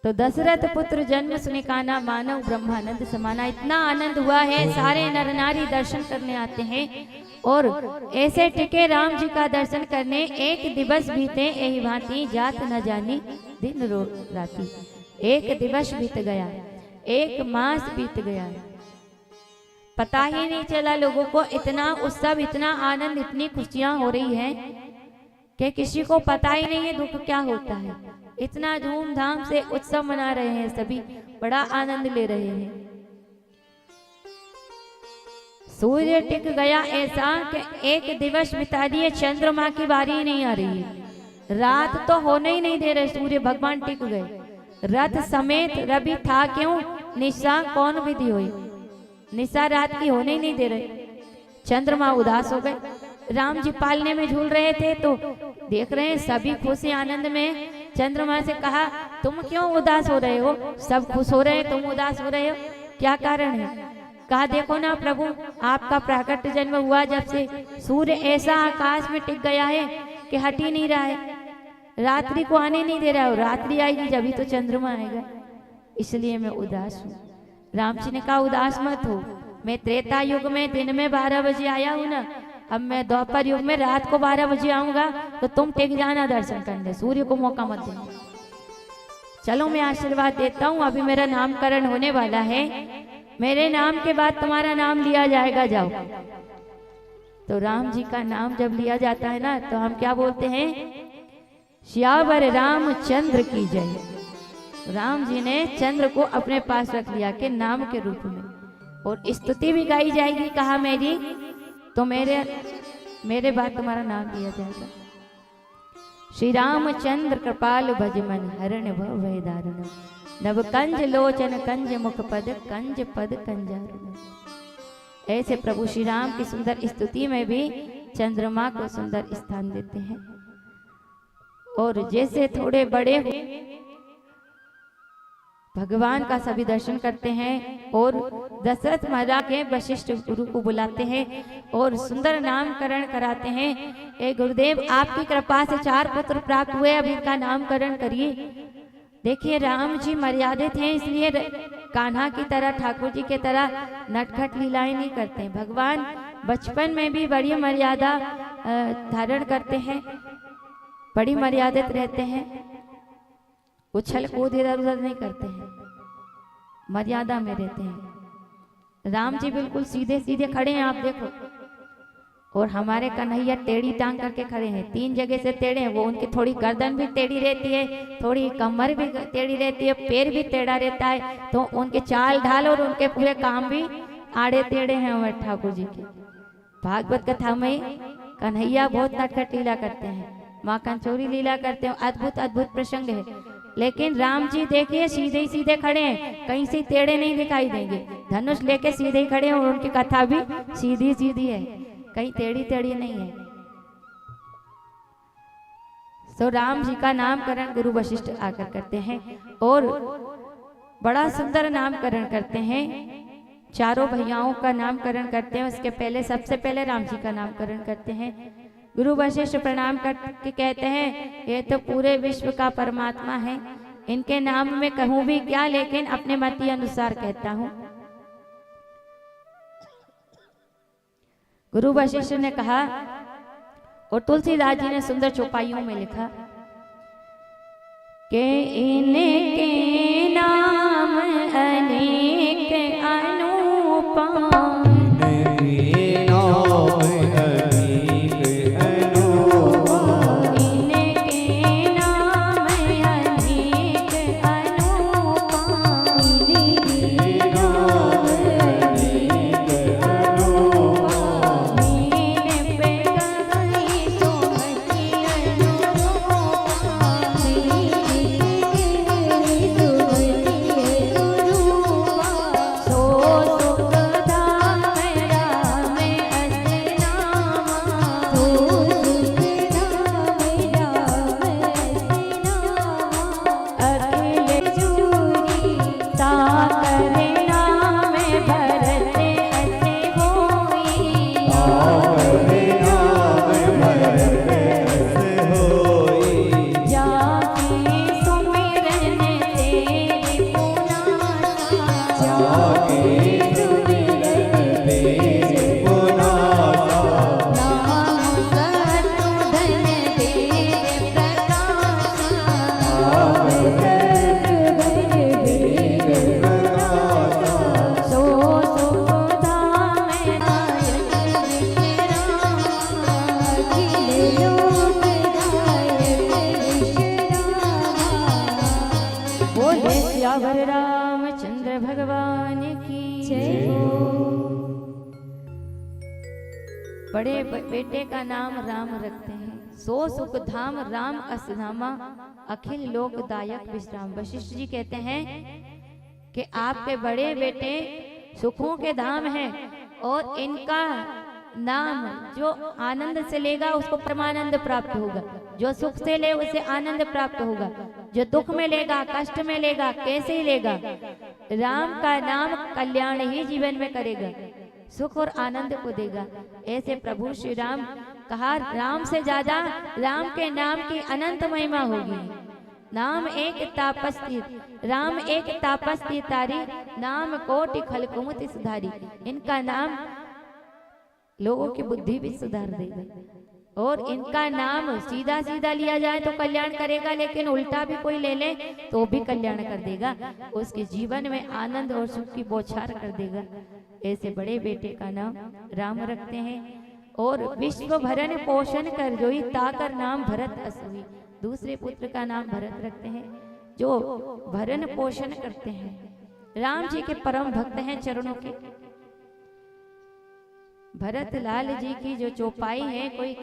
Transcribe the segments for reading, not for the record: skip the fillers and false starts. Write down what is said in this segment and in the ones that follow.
तो दशरथ पुत्र जन्म सुनि काना मानव ब्रह्मानंद समाना। इतना आनंद हुआ है, सारे नर नारी दर्शन करने आते हैं और ऐसे टिके राम जी का दर्शन करने। एक दिवस बीते यही भांति जात न जानी दिन रो राती। एक दिवस बीत गया, एक मास बीत गया, पता ही नहीं चला लोगों को। इतना उत्सव, इतना आनंद, इतनी खुशियां हो रही हैं कि किसी को पता ही नहीं है दुख क्या होता है। इतना धूमधाम से उत्सव मना रहे हैं, सभी बड़ा आनंद ले रहे हैं। सूर्य टिक गया ऐसा कि एक दिवस बिता दिए, चंद्रमा की बारी नहीं आ रही है। रात तो होने ही नहीं दे रहे, सूर्य भगवान टिक गए। रथ समेत रवि था क्यों, निशा कौन विधि हुई। निशा रात की होने ही नहीं दे रहे। चंद्रमा उदास हो गए। राम जी पालने में झूल रहे थे तो देख रहे हैं सभी खुशी आनंद में। चंद्रमा से कहा, तुम क्यों उदास हो रहे हो, सब खुश हो रहे हैं, तुम उदास हो रहे हो, क्या कारण है। कहा, देखो ना प्रभु, आपका प्राकट जन्म हुआ जब से सूर्य ऐसा आकाश में टिक गया है कि हट ही नहीं रहा है, रात्रि को आने नहीं दे रहा है। रात्रि आएगी जब तो चंद्रमा आएगा, इसलिए मैं उदास हूँ। राम जी ने कहा, उदास मत हो, मैं त्रेता युग में दिन में 12 बजे आया हूँ ना, अब मैं द्वापर युग में रात को 12 बजे आऊंगा, तो तुम टिक जाना दर्शन करने, सूर्य को मौका मत देना। चलो मैं आशीर्वाद देता हूँ, अभी मेरा नामकरण होने वाला है, मेरे नाम के बाद तुम्हारा नाम लिया जाएगा, जाओ। तो राम जी का नाम जब लिया जाता है ना, तो हम क्या बोलते हैं, श्यावर रामचंद्र की जय। राम जी ने चंद्र को अपने पास रख लिया के नाम के रूप में, और स्तुति भी गाई जाएगी। कहा, मेरी तो मेरे बाद तुम्हारा नाम लिया जाएगा। श्री रामचंद्र कृपाल भजमन हरण भव दारुण, नव कंज लोचन कंज मुख पद कंज पद कंजारुण। ऐसे प्रभु श्री राम की सुंदर स्तुति में भी चंद्रमा को सुंदर स्थान देते हैं। और जैसे थोड़े बड़े भगवान का सभी दर्शन करते हैं और दशरथ महाराज के वशिष्ठ गुरु को बुलाते हैं और सुंदर नामकरण कराते हैं। हे गुरुदेव, आपकी कृपा से 4 पुत्र प्राप्त हुए, अब इनका नामकरण करिए। देखिए, राम जी मर्यादित हैं, इसलिए कान्हा की तरह, ठाकुर जी के तरह नटखट लीलाएं नहीं करते। भगवान बचपन में भी बड़ी मर्यादा धारण करते हैं, बड़ी मर्यादित रहते हैं, उछल कूद इधर उधर नहीं करते हैं, मर्यादा में रहते हैं। राम जी बिल्कुल सीधे सीधे खड़े हैं, आप देखो, और हमारे कन्हैया टेढ़ी टांग करके खड़े हैं। 3 जगह से टेढ़े हैं, वो उनकी थोड़ी गर्दन भी टेढ़ी रहती है, थोड़ी कमर भी टेढ़ी रहती है, पैर भी टेढ़ा रहता है, तो उनके चाल ढाल और उनके पूरे काम भी आड़े टेढ़े हैं हमारे ठाकुर जी के। भागवत कथा में कन्हैया बहुत नटखट लीला करते हैं, माँ कंचोरी लीला करते हैं, अद्भुत अद्भुत प्रसंग है। लेकिन राम जी देखिए सीधे ही सीधे खड़े हैं, कहीं से टेढ़े नहीं दिखाई देंगे, धनुष लेके सीधे ही खड़े हैं और उनकी कथा भी सीधी सीधी है, कहीं टेढ़ी टेढ़ी नहीं है। तो राम जी का नामकरण गुरु वशिष्ठ आकर करते हैं और बड़ा सुंदर नामकरण करते हैं। चारों भैयाओं का नामकरण करते हैं, उसके पहले सबसे पहले राम जी का नामकरण करते हैं। गुरु वशिष्ठ प्रणाम करके कहते हैं, ये तो पूरे विश्व का परमात्मा है, इनके नाम में कहूं भी क्या, लेकिन अपने मति अनुसार कहता हूं। गुरु वशिष्ठ ने कहा, और तुलसीदास जी ने सुंदर चौपाइयों में लिखा कि इनके नाम अनेक अनुपम, सियावर रामचंद्र भगवान की जय हो। बड़े बेटे का नाम राम रखते हैं, सो सुख धाम राम असनामा, अखिल लोकदायक विश्राम। वशिष्ठ जी कहते हैं कि आपके बड़े बेटे सुखों के धाम हैं और इनका नाम जो आनंद से लेगा उसको परमानंद प्राप्त होगा, जो सुख से ले उसे आनंद प्राप्त होगा, जो दुख में लेगा कष्ट में लेगा कैसे ही लेगा, राम का नाम कल्याण ही जीवन में करेगा, सुख और आनंद को देगा। ऐसे प्रभु श्री राम कहा, राम से ज्यादा राम के नाम की अनंत महिमा होगी। नाम एक तापस्ती, राम एक तापस्ती तारी, नाम कोटि खल कुमति सुधारी। इनका नाम लोगों की बुद्धि भी सुधार देगा और इनका नाम सीधा सीधा लिया जाए तो कल्याण करेगा, लेकिन उल्टा भी कोई ले ले तो भी कल्याण कर देगा, उसके जीवन में आनंद और सुख की बौछार कर देगा। ऐसे बड़े बेटे का नाम राम रखते हैं। और विश्व भरण पोषण कर जोई, ताकर नाम भरत असुई। दूसरे पुत्र का नाम भरत रखते हैं जो भरण पोषण करते हैं। राम जी के परम भक्त हैं चरणों के। भरत लाल जी की जो चौपाई है, कोई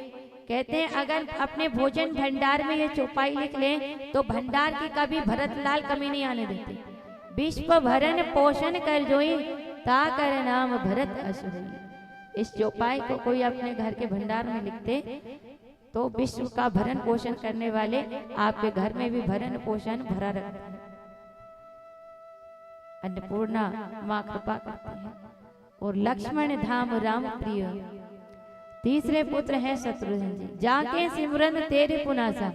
कहते हैं अगर अपने भोजन भंडार में ये चौपाई लिख लें तो भंडार की कभी भरत लाल कमी नहीं आने देते। विश्व भरण पोषण कर जोई, ताकर नाम भरत असुई। इस चौपाई को कोई अपने घर के भंडार में लिखते तो विश्व का भरण पोषण करने वाले आपके घर में भी भरण पोषण भरा रखते हैं। अन्नपूर्णा माँ कृपा करते हैं। और लक्ष्मण धाम राम प्रिय। तीसरे पुत्र हैं शत्रुघ्न जी, जाके सिमरन तेरे पुनासा,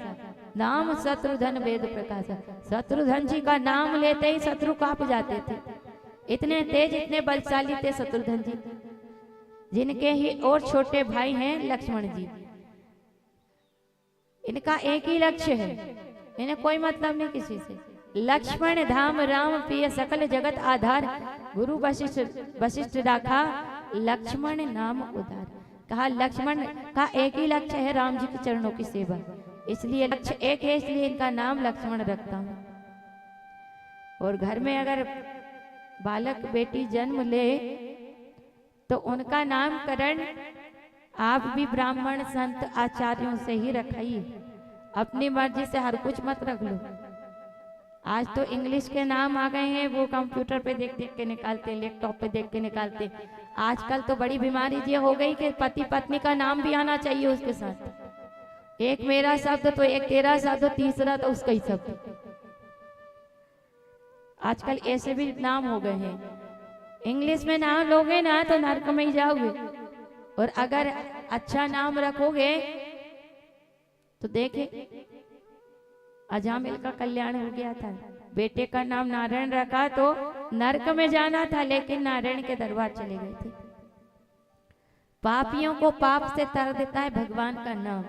नाम शत्रुघ्न वेद प्रकाशा। शत्रुघ्न जी का नाम लेते ही शत्रु कांप जाते थे, इतने तेज इतने बलशाली थे शत्रुघ्न जी। जिनके ही और छोटे भाई हैं लक्ष्मण जी। इनका एक ही लक्ष्य है, इन्हें कोई मतलब नहीं किसी से। लक्ष्मण धाम राम प्रिय, सकल जगत आधार, गुरु वशिष्ठ राखा, लक्ष्मण नाम उदार। कहा लक्ष्मण का एक ही लक्ष्य है, राम जी के चरणों की सेवा, इसलिए लक्ष्य एक है, इसलिए इनका नाम लक्ष्मण रखता हूं। और घर में अगर बालक बेटी जन्म ले तो उनका नामकरण आप भी ब्राह्मण संत आचार्यों से ही रखाइए, अपनी मर्जी से हर कुछ मत रख लो। आज तो इंग्लिश के नाम आ गए हैं, वो कंप्यूटर पे देख देख के निकालते, लैपटॉप पे देख के निकालते। आजकल तो बड़ी बीमारी ये हो गई कि पति पत्नी का नाम भी आना चाहिए उसके साथ। एक मेरा शब्द तो एक तेरा शब्द, तीसरा तो उसका ही शब्द। आजकल ऐसे भी नाम हो गए हैं, इंग्लिश में नाम लोगे ना तो नरक में ही जाओगे, और अगर अच्छा नाम रखोगे तो देखे अजामिल का कल्याण हो गया था। बेटे का नाम नारायण रखा तो नरक में जाना था, लेकिन नारायण के दरबार चले गए थे। पापियों को पाप से तर देता है भगवान का नाम।